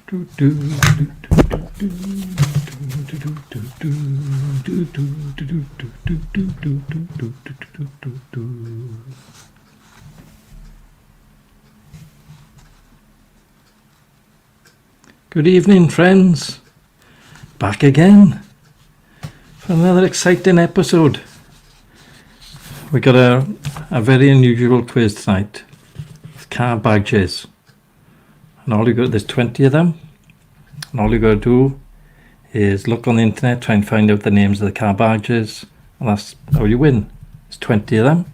Good evening, friends. Back again for another exciting episode. We got a very unusual quiz tonight with car badges. And there's 20 of them. And all you got to do is look on the internet, try and find out the names of the car badges, and that's how you win. There's 20 of them.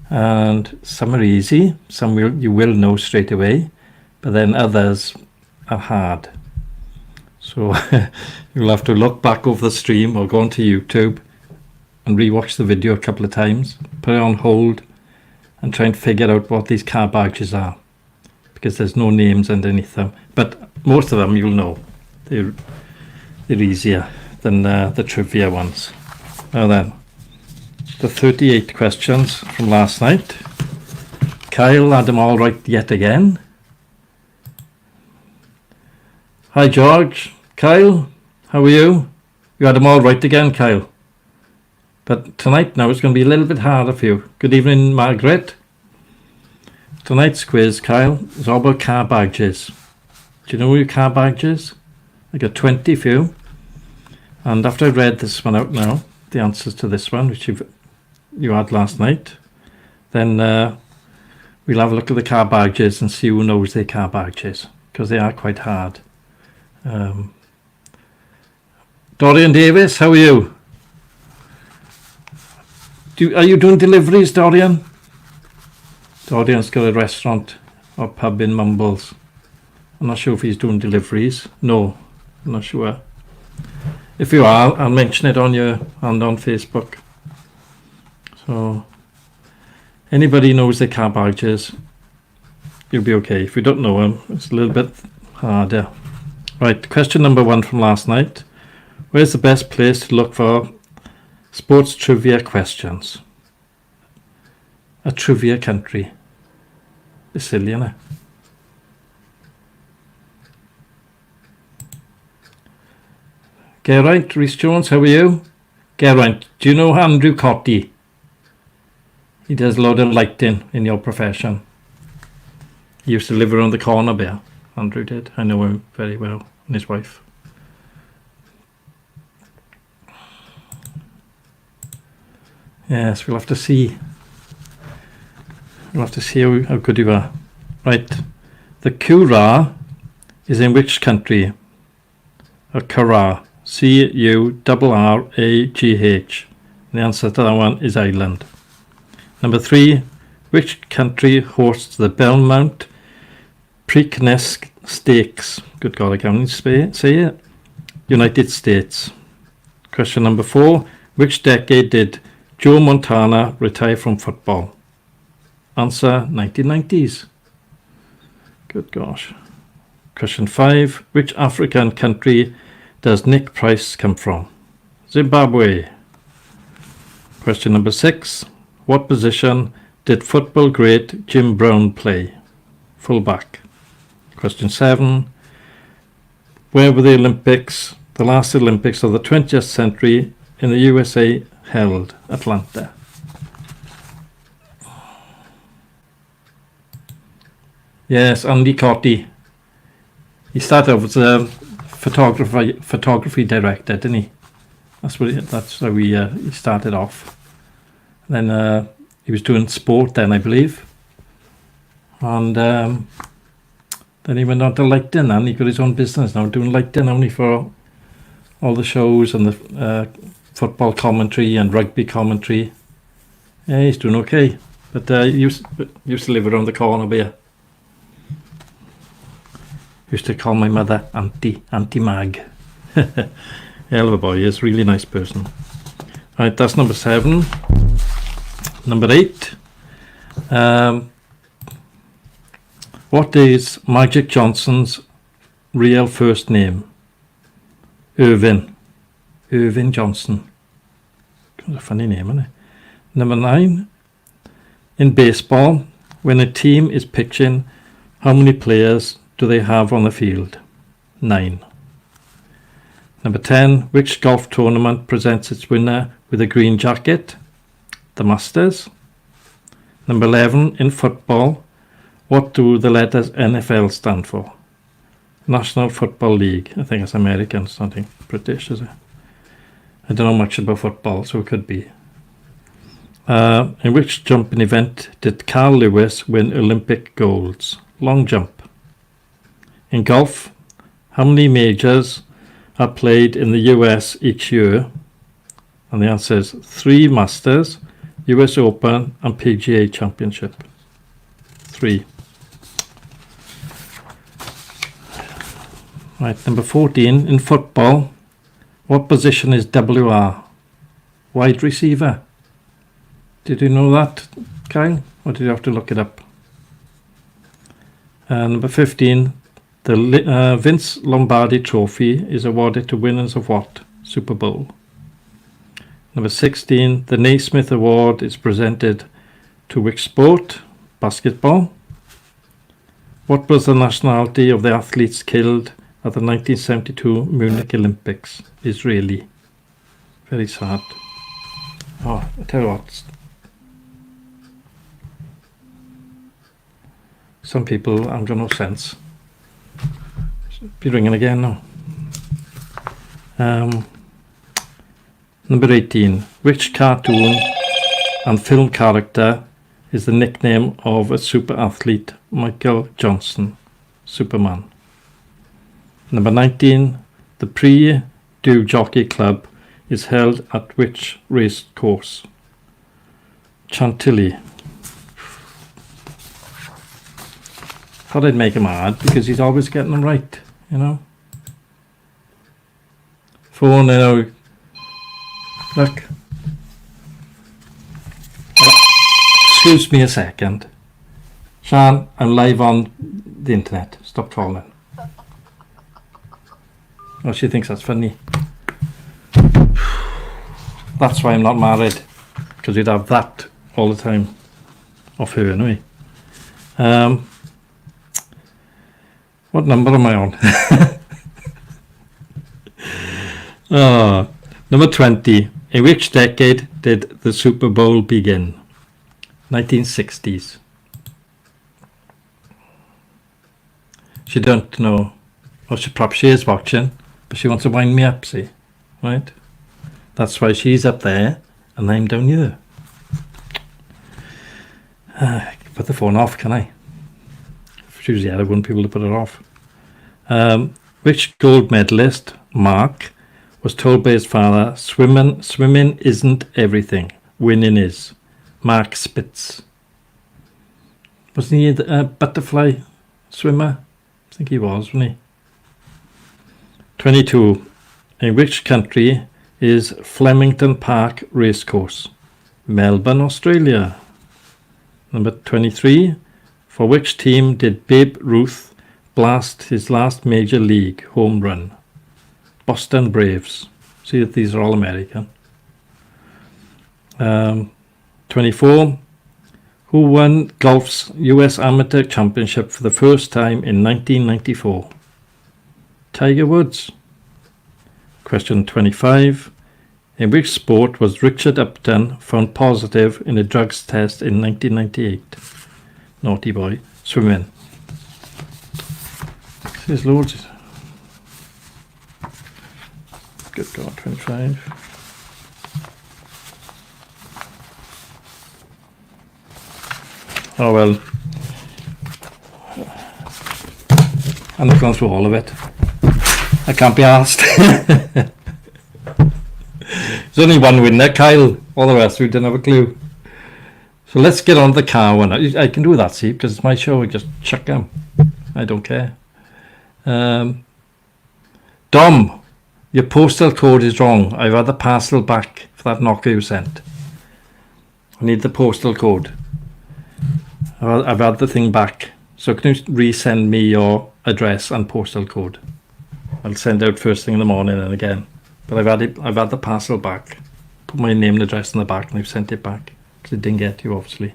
And some are easy, some you will know straight away, but then others are hard. So you'll have to look back over the stream or go onto YouTube and rewatch the video a couple of times, put it on hold and try and figure out what these car badges are, because there's no names underneath them, but most of them you'll know. They're easier than the trivia ones. Now then, the 38 questions from last night. Kyle had them all right yet again. Hi George. Kyle, how are you? You had them all right again, Kyle. But tonight now it's going to be a little bit harder for you. Good evening, Margaret. Tonight's quiz, Kyle, is all about car badges. Do you know your car badges? I got 20 for you. And after I read this one out now, the answers to this one, which you had last night, then we'll have a look at the car badges and see who knows their car badges, because they are quite hard. Dorian Davis, how are you? Are you doing deliveries, Dorian? Dorian's got a restaurant or pub in Mumbles. I'm not sure if he's doing deliveries. No, I'm not sure. If you are, I'll mention it on your and on Facebook. So anybody knows their car badges, you'll be okay. If you don't know them, it's a little bit harder. Right, question number 1 from last night. Where's the best place to look for sports trivia questions? A trivia country. It's silly, isn't it? Geraint, Rhys Jones, how are you? Geraint, do you know Andrew Cotty? He does a lot of lighting in your profession. He used to live around the corner there. Andrew did. I know him very well, and his wife. Yes, we'll have to see. We'll have to see how good you are. Right. The Curragh is in which country? A Curragh. Curragh. The answer to that one is Ireland. Number 3. Which country hosts the Belmont Preakness Stakes? Good God, I can't say it. United States. Question number 4. Which decade did Joe Montana retire from football? Answer 1990s. Good gosh. Question 5. Which African country does Nick Price come from? Zimbabwe. Question number 6. What position did football great Jim Brown play? Fullback. Question 7. Where were the Olympics, the last Olympics of the 20th century in the USA held? Atlanta. Yes, Andy Cotty. He started off as a photography director, didn't he? That's how he started off. Then he was doing sport then, I believe. And then he went on to lighting, and he got his own business now, doing lighting only for all the shows and the football commentary and rugby commentary. Yeah, he's doing okay. But he used to live around the corner here. Used to call my mother Auntie Mag. Hell of a boy, he's a really nice person. Right, that's number 7. Number 8. What is Magic Johnson's real first name? Irvin Johnson. That's a funny name, isn't it? Number 9. In baseball, when a team is pitching, how many players do they have on the field? 9. Number 10, which golf tournament presents its winner with a green jacket? The Masters. Number 11, in football, what do the letters NFL stand for? National Football League. I think it's American, something British, is it? I don't know much about football, so it could be. In which jumping event did Carl Lewis win Olympic golds? Long jump. In golf, how many majors are played in the US each year? And the answer is 3 Masters, US Open and PGA Championship. 3. Right, number 14, in football, what position is WR? Wide receiver. Did you know that, Kyle? Or did you have to look it up? Number 15, the Vince Lombardi Trophy is awarded to winners of what? Super Bowl. Number 16, the Naismith Award is presented to which sport? Basketball. What was the nationality of the athletes killed at the 1972 Munich Olympics? Israeli. Very sad. Oh, I tell you what. Some people haven't got no sense. Be ringing again now. Number 18. Which cartoon and film character is the nickname of a super athlete, Michael Johnson, Superman? Number 19. The Prix du Jockey Club is held at which race course? Chantilly. Thought I'd make him mad because he's always getting them right, you know. 4 now. Look. Excuse me a second. Sean, I'm live on the internet. Stop trolling. Oh, she thinks that's funny. That's why I'm not married. Because you'd have that all the time. Off her anyway. What number am I on? Number 20. In which decade did the Super Bowl begin? 1960s. She don't know. Or perhaps she is watching, but she wants to wind me up, see? Right? That's why she's up there and I'm down here. Put the phone off, can I? If she was the other, wouldn't be able to put it off. Which gold medalist, Mark, was told by his father, swimming isn't everything, winning is? Mark Spitz. Wasn't he a butterfly swimmer? I think he was, wasn't he? 22. In which country is Flemington Park Racecourse? Melbourne, Australia. Number 23. For which team did Babe Ruth blast his last major league home run? Boston Braves. See that these are all American. 24. Who won golf's US Amateur Championship for the first time in 1994? Tiger Woods. Question 25. In which sport was Richard Upton found positive in a drugs test in 1998? Naughty boy. Swimming. There's loads. Good God, 25. Oh well. I'm not going through all of it. I can't be asked. There's only one winner, Kyle. All the rest we didn't have a clue. So let's get on to the car one. I can do that, see, because it's my show. I just chuck them. I don't care. Dom, your postal code is wrong. I've had the parcel back for that knocker you sent. I need the postal code. I've had the thing back. So can you resend me your address and postal code? I'll send out first thing in the morning and again. But I've had the parcel back. Put my name and address in the back and I've sent it back. Because it didn't get you, obviously.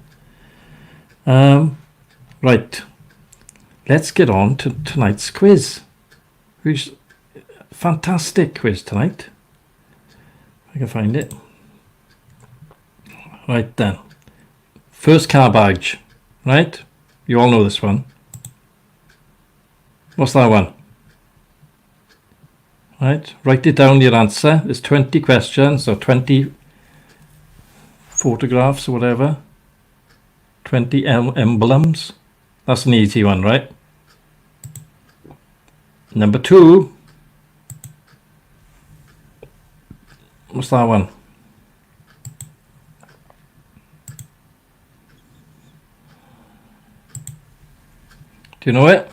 Right. Let's get on to tonight's quiz. Which fantastic quiz tonight. If I can find it. Right then. First car badge. Right? You all know this one. What's that one? Right? Write it down, your answer. There's 20 questions or 20 photographs or whatever. 20 emblems. That's an easy one, right? Number 2. What's that one? Do you know it?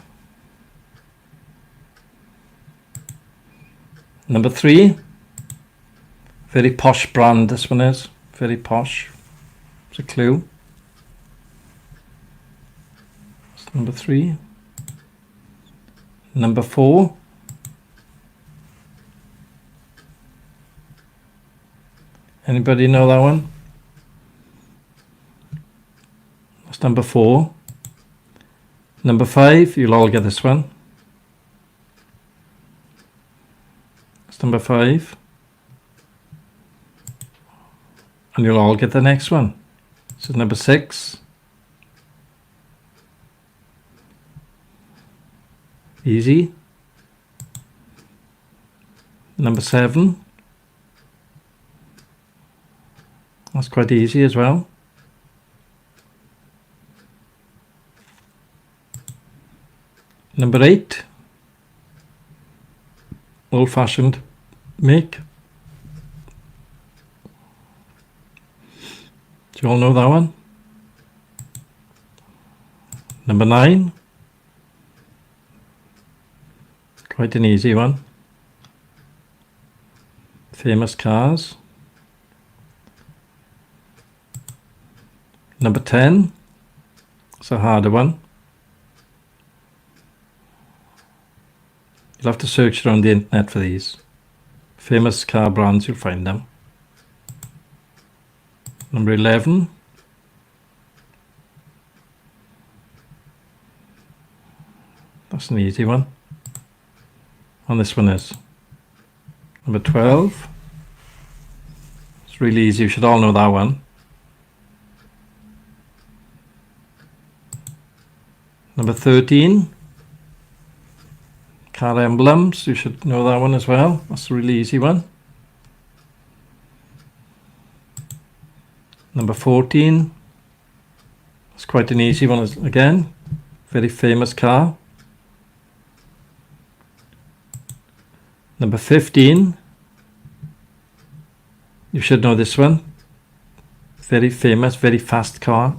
Number 3. Very posh brand this one is. Very posh. It's a clue. That's number 3. Number 4. Anybody know that one? That's number 4. Number 5, you'll all get this one. That's number 5. And you'll all get the next one. This is number 6. Easy. Number 7. That's quite easy as well. Number 8. Old-fashioned make. Do you all know that one? Number 9. Quite an easy one. Famous cars. Number 10. It's a harder one. You'll have to search around the internet for these. Famous car brands, you'll find them. Number 11. That's an easy one. And this one is. Number 12. It's really easy, you should all know that one. Number 13. Car emblems, you should know that one as well. That's a really easy one. Number 14. It's quite an easy one again. Very famous car. Number 15. You should know this one. Very famous, very fast car.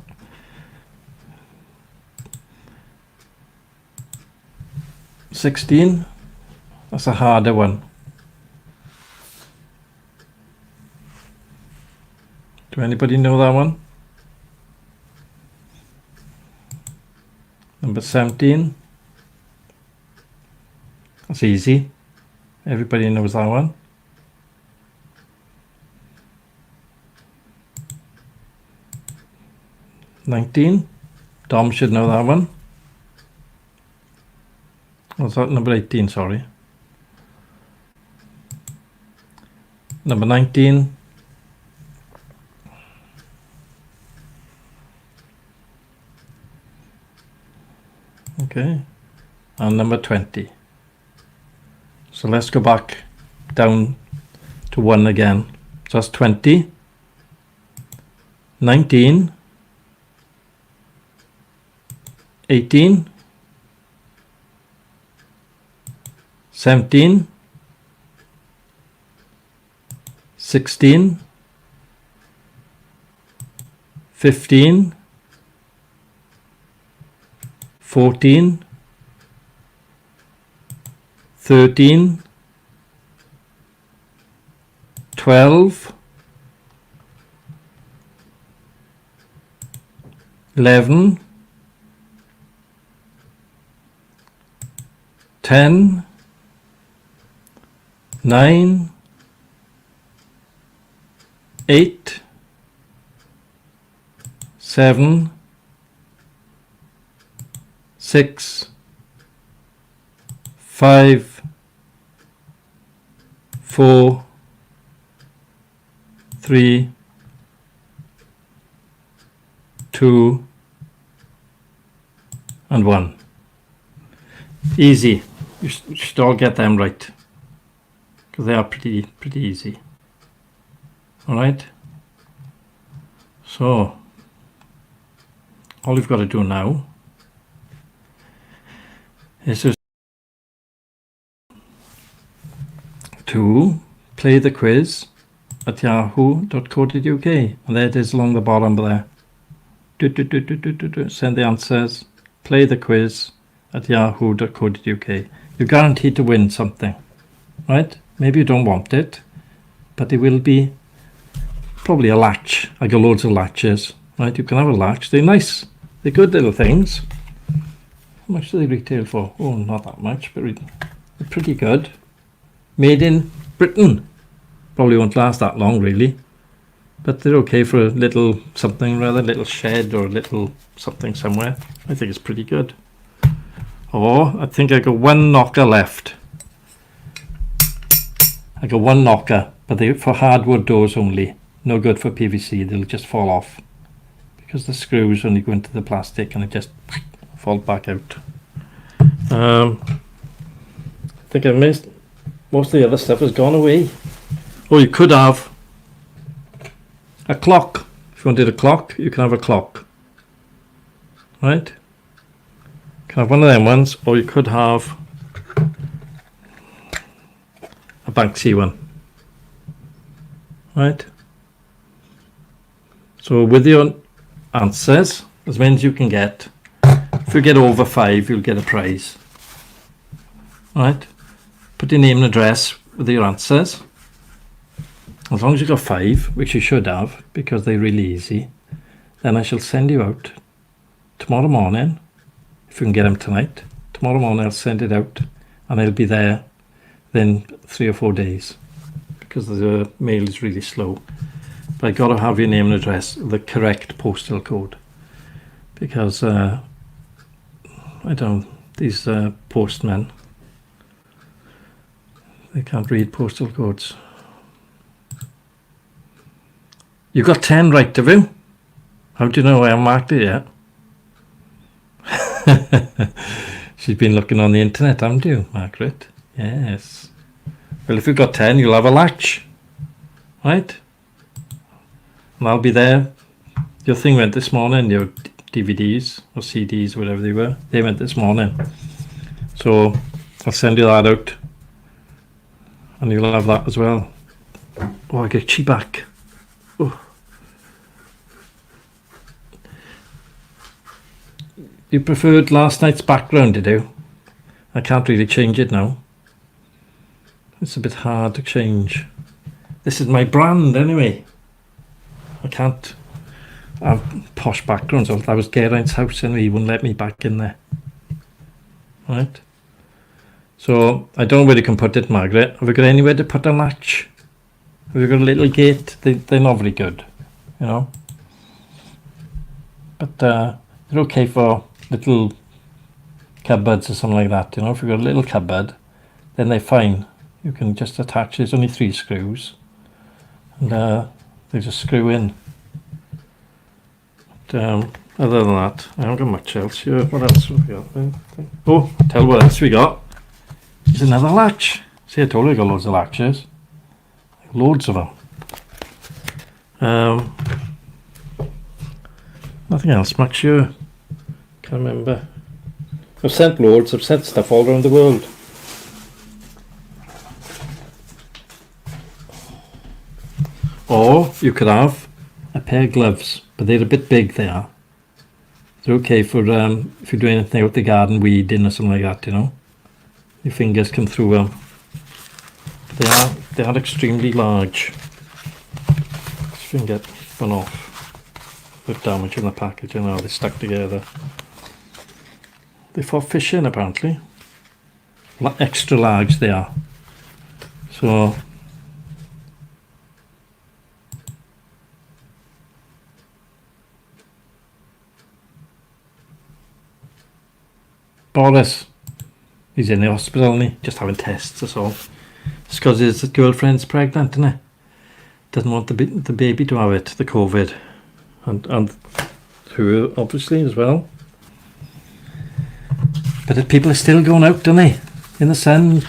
$16. That's a harder one. Do anybody know that one? Number 17. That's easy. Everybody knows that one. $19. Dom should know that one. What's that? Number 18, sorry. Number 19. Okay. And number 20. So let's go back down to 1 again. So that's 20. 19. 18. 17. 16. 15. 14. 13. 12. 11. 10. 9. 8. 7. 6. 5. 4, 3, 2, and 1. Easy. You should all get them right, because they are pretty easy. All right. So all you've got to do now is just to play the quiz at yahoo.co.uk, and there it is along the bottom there. Send the answers, play the quiz at yahoo.co.uk. You're guaranteed to win something, right? Maybe you don't want it, but it will be probably a latch. I got loads of latches, right? You can have a latch. They're nice. They're good little things. How much do they retail for? Oh, not that much, but they're pretty good. Made in Britain. Probably won't last that long, really. But they're okay for a little something, rather, little shed or a little something somewhere. I think it's pretty good. Oh, I think I got one knocker left. I got one knocker, but they're for hardwood doors only. No good for PVC, they'll just fall off. Because the screws only go into the plastic and it just falls back out. I think I missed, most of the other stuff has gone away. Oh, you could have a clock. If you wanted a clock, you can have a clock. Right? You can have one of them ones, or you could have a Banksy one. Right? So with your answers, as many as you can get, if you get over 5, you'll get a prize. Right? Put your name and address with your answers. As long as you got 5, which you should have, because they're really easy, then I shall send you out tomorrow morning. If you can get them tonight, tomorrow morning I'll send it out, and it'll be there then 3 or 4 days, because the mail is really slow. But I got to have your name and address, the correct postal code, because I don't. These postmen, they can't read postal codes. You got 10 right, have you? How do you know I haven't marked it yet? She's been looking on the internet, haven't you, Margaret? Yes. Well, if you've got 10, you'll have a latch, right? And I'll be there. Your thing went this morning, your DVDs or CDs, whatever they were. They went this morning. So I'll send you that out. And you'll have that as well. Oh, I get chi back. Oh. You preferred last night's background, did you? I can't really change it now. It's a bit hard to change. This is my brand anyway. I can't have posh backgrounds. That was Geraint's house anyway, he wouldn't let me back in there. Right? So I don't know where you can put it, Margaret. Have you got anywhere to put a latch? Have you got a little gate? They're not very good, you know. But they're okay for little cupboards or something like that, you know. If you've got a little cupboard, then they're fine. You can just attach, there's only 3 screws, and they just screw in. But, other than that, I haven't got much else here. What else have we got? Oh, tell what else we got. There's another latch. See, I told you I got loads of latches. Loads of them. Nothing else much here. Can't remember. I've sent loads. I've sent stuff all around the world. Or you could have a pair of gloves, but they're a bit big. They are. They're okay for if you're doing anything out the garden, weeding or something like that. You know, your fingers come through them. They are extremely large. If you can get one off, with damage in the package, you know, they're stuck together. They're for fishing apparently. Extra large they are. So Boris, he's in the hospital, isn't he? Just having tests, that's all. It's because his girlfriend's pregnant, isn't it? Doesn't want the baby to have it, the COVID. And her, obviously, as well. But people are still going out, don't they? In the sun,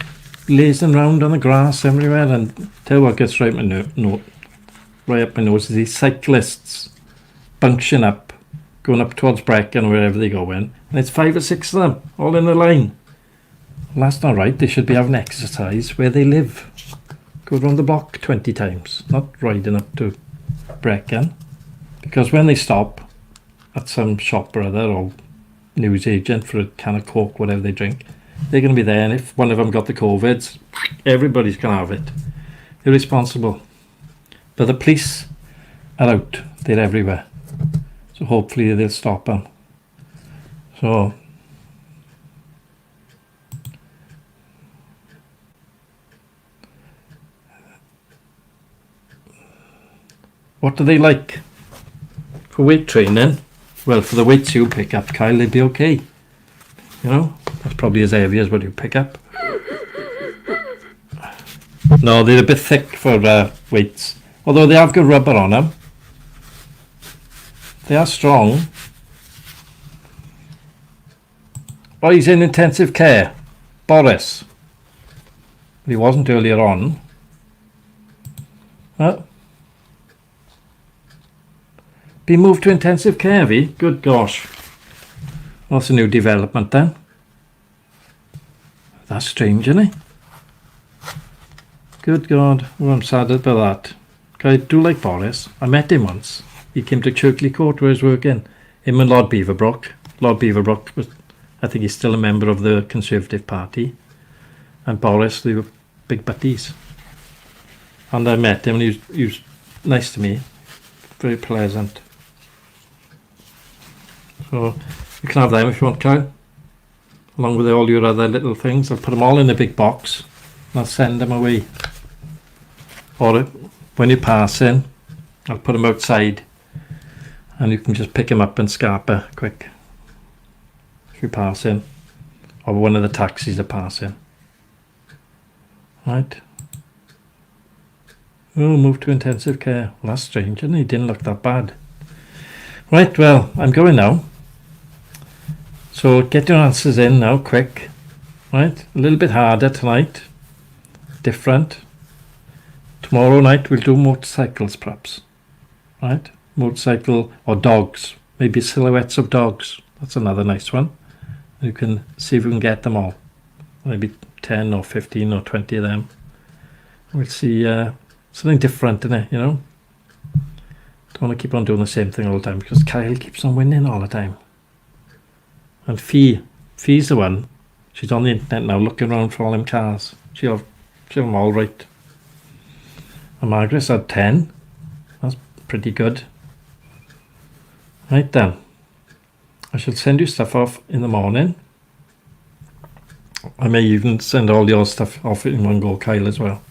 lazing around on the grass everywhere. And tell you what gets right up my nose is these cyclists bunching up, going up towards Brecon or wherever they go in. And it's 5 or 6 of them, all in a line. Well, that's not right. They should be having exercise where they live. Go round the block 20 times, not riding up to Brecon. Because when they stop at some shop or other, or news agent for a can of Coke, whatever they drink, they're going to be there. And if one of them got the COVID, everybody's going to have it. They're responsible. But the police are out. They're everywhere. So hopefully they'll stop them. So what do they like? For weight training? Well, for the weights you pick up, Kyle, they'd be okay. You know, that's probably as heavy as what you pick up. No, they're a bit thick for weights. Although they have good rubber on them. They are strong. Oh, he's in intensive care. Boris. He wasn't earlier on. Well, been moved to intensive care, have he? Good gosh. That's a new development then. That's strange, isn't it? Good God. Oh, I'm sad about that. I do like Boris. I met him once. He came to Chirkley Court where I was working. Him and Lord Beaverbrook. Lord Beaverbrook was, I think he's still a member of the Conservative Party. And Boris, they were big buddies. And I met him and he was nice to me. Very pleasant. So you can have them if you want, Kyle. Along with all your other little things. I'll put them all in a big box and I'll send them away. Or when you're passing, I'll put them outside and you can just pick them up and scarper quick if you're passing, or one of the taxis are passing. Right. Oh, move to intensive care. Well, that's strange, isn't it? He didn't look that bad. Right, well, I'm going now. So get your answers in now, quick. Right, a little bit harder tonight. Different. Tomorrow night we'll do motorcycles perhaps. Right, motorcycle or dogs. Maybe silhouettes of dogs. That's another nice one. You can see if we can get them all. Maybe 10 or 15 or 20 of them. We'll see something different in it, you know. Don't want to keep on doing the same thing all the time because Kyle keeps on winning all the time. And Fee's the one. She's on the internet now looking around for all them cars. She'll have them all right. And Margaret's had 10. That's pretty good. Right then. I shall send you stuff off in the morning. I may even send all your stuff off in one go, Kyle, as well.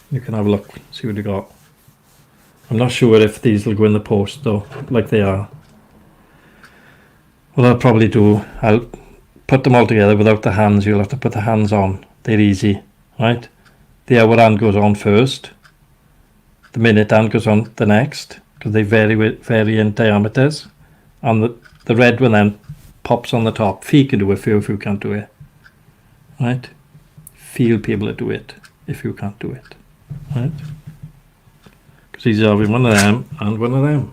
You can have a look, see what you got. I'm not sure if these will go in the post though, like they are. What I'll probably do, I'll put them all together without the hands. You'll have to put the hands on. They're easy, right? The hour hand goes on first. The minute hand goes on the next, because they vary in diameters. And the red one then pops on the top. Fee can do it if you can't do it. Right? Feel be able to do it if you can't do it. Right? Because he's having one of them and one of them.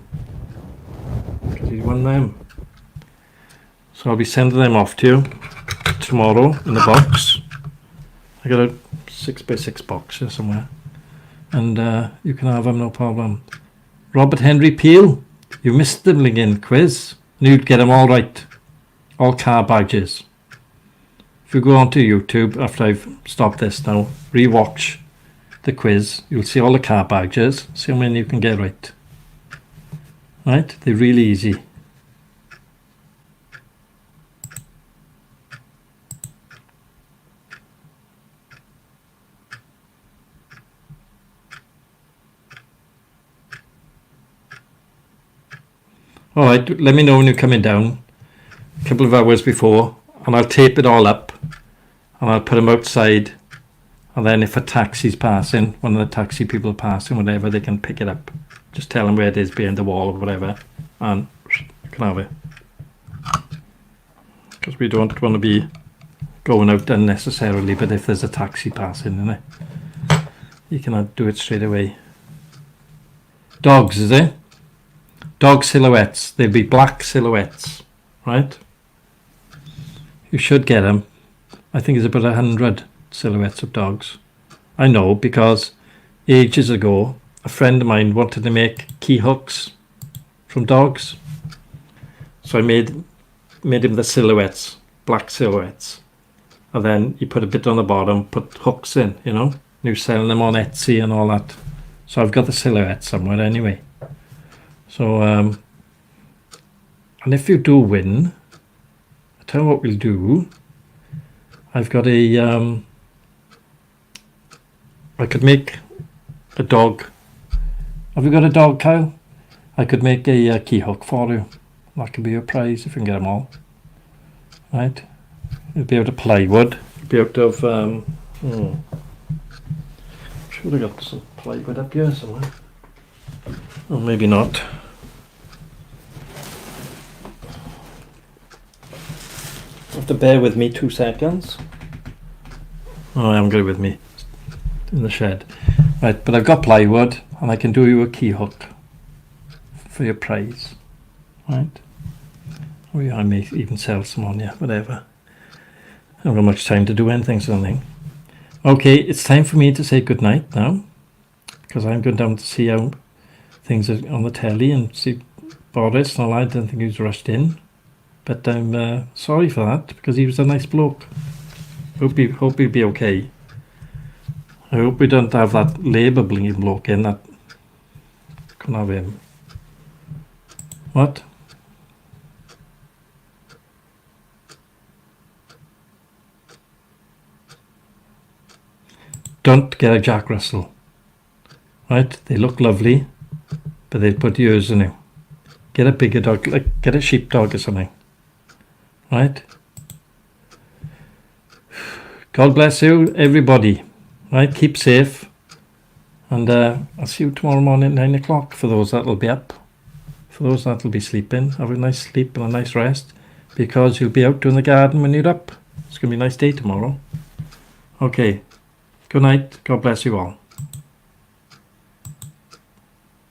Because he's one of them. So I'll be sending them off to you tomorrow in the box. I got a 6x6 box here somewhere. And you can have them, no problem. Robert Henry Peel, you missed the blinking quiz. You'd get them all right. All car badges. If you go onto YouTube after I've stopped this now, rewatch the quiz, you'll see all the car badges. See how many you can get right. Right? They're really easy. Alright, let me know when you're coming down a couple of hours before and I'll tape it all up and I'll put them outside And then if a taxi's passing, one of the taxi people passing, whatever, they can pick it up. Just tell them where it is behind the wall or whatever, and you can have it. Because we don't want to be going out unnecessarily, but if there's a taxi passing, you can do it straight away. Dogs, is it? Dog silhouettes. They'll be black silhouettes, right? You should get them. I think it's about 100 silhouettes of dogs. I know because ages ago a friend of mine wanted to make key hooks from dogs, so I made him the silhouettes, black silhouettes, and then you put a bit on the bottom, put hooks in, you know, and you're selling them on Etsy and all that. So I've got the silhouette somewhere anyway. So and if you do win, I'll tell you what we'll do. I've got a I could make a dog. Have you got a dog, Kyle? I could make a key hook for you. That could be your prize if you can get them all. Right? You'll be out of plywood. You'll be out of should have got some plywood up here somewhere. Or maybe not. Have to bear with me 2 seconds. Oh, I haven't got it with me. In the shed. Right, but I've got plywood and I can do you a key hook for your prize. Right? Or I may even sell some on you, whatever. I haven't got much time to do anything, something. Okay, it's time for me to say goodnight now, because I'm going down to see how things are on the telly and see Boris and all that. I didn't think he was rushed in, but I'm sorry for that, because he was a nice bloke. Hope he'll be okay. I hope we don't have that Labour blinging bloke in that can have him. What? Don't get a Jack Russell. Right? They look lovely, but they'll put years in you. Get a bigger dog, like get a sheepdog or something. Right? God bless you, everybody. Right? Keep safe. And I'll see you tomorrow morning at 9 o'clock for those that'll be up. For those that'll be sleeping, have a nice sleep and a nice rest, because you'll be out doing the garden when you're up. It's going to be a nice day tomorrow. Okay. Good night. God bless you all.